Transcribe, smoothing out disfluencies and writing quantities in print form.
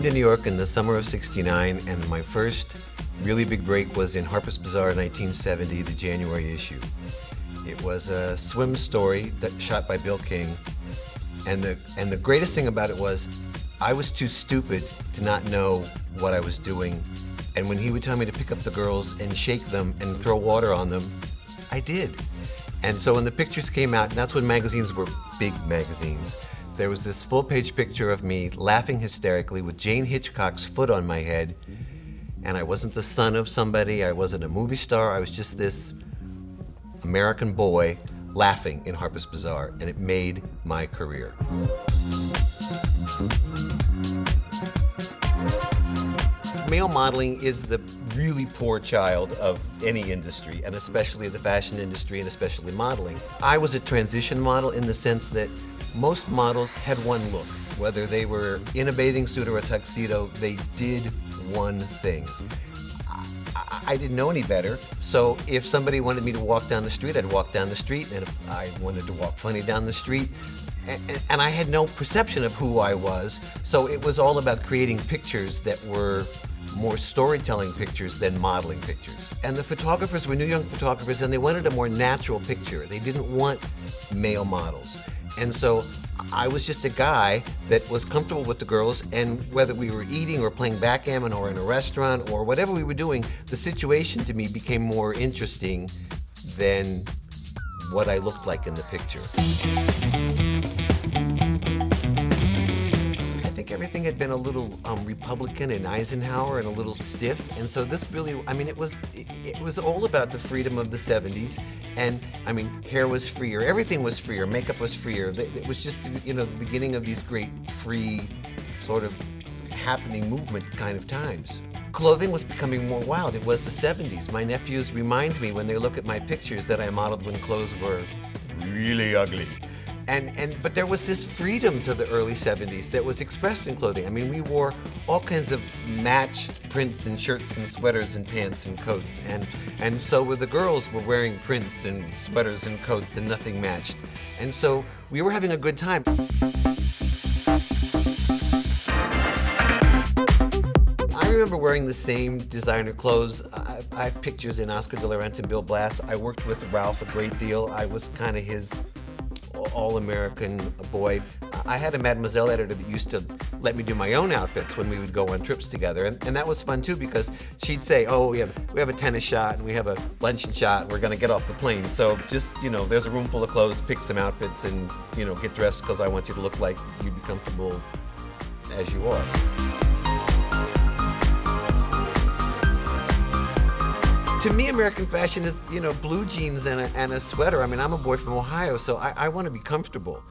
to New York in the summer of '69, and my first really big break was in Harper's Bazaar in 1970, the January issue. It was a swim story shot by Bill King, and the greatest thing about it was I was too stupid to not know what I was doing, and when he would tell me to pick up the girls and shake them and throw water on them, I did. And so when the pictures came out, and that's when magazines were big magazines, there was this full-page picture of me laughing hysterically with Jane Hitchcock's foot on my head, and I wasn't the son of somebody, I wasn't a movie star, I was just this American boy laughing in Harper's Bazaar, and it made my career. Male modeling is the really poor child of any industry, and especially the fashion industry, and especially modeling. I was a transition model in the sense that most models had one look. Whether they were in a bathing suit or a tuxedo, they did one thing. I didn't know any better, so if somebody wanted me to walk down the street, I'd walk down the street, and if I wanted to walk funny down the street, and I had no perception of who I was, so it was all about creating pictures that were more storytelling pictures than modeling pictures. And the photographers were new young photographers, and they wanted a more natural picture. They didn't want male models. And so I was just a guy that was comfortable with the girls, and whether we were eating or playing backgammon or in a restaurant or whatever we were doing, the situation to me became more interesting than what I looked like in the picture. I think everything had been a little Republican in Eisenhower and a little stiff, and so this really, I mean, it was all about the freedom of the 70s, and I mean, hair was freer, everything was freer, makeup was freer. It was just, you know, the beginning of these great free sort of happening movement kind of times. Clothing was becoming more wild. It was the 70s. My nephews remind me when they look at my pictures that I modeled when clothes were really ugly. But there was this freedom to the early 70s that was expressed in clothing. I mean, we wore all kinds of matched prints and shirts and sweaters and pants and coats. And so the girls were wearing prints and sweaters and coats and nothing matched. And so we were having a good time. I remember wearing the same designer clothes. I have pictures in Oscar de la Renta and Bill Blass. I worked with Ralph a great deal. I was kind of his all-American boy. I had a Mademoiselle editor that used to let me do my own outfits when we would go on trips together, and that was fun too, because she'd say, oh, we have a tennis shot and we have a luncheon shot and we're gonna get off the plane, so just, you know, there's a room full of clothes, pick some outfits and, you know, get dressed because I want you to look like you'd be comfortable as you are. To me, American fashion is, you know, blue jeans and a sweater. I mean, I'm a boy from Ohio, so I want to be comfortable.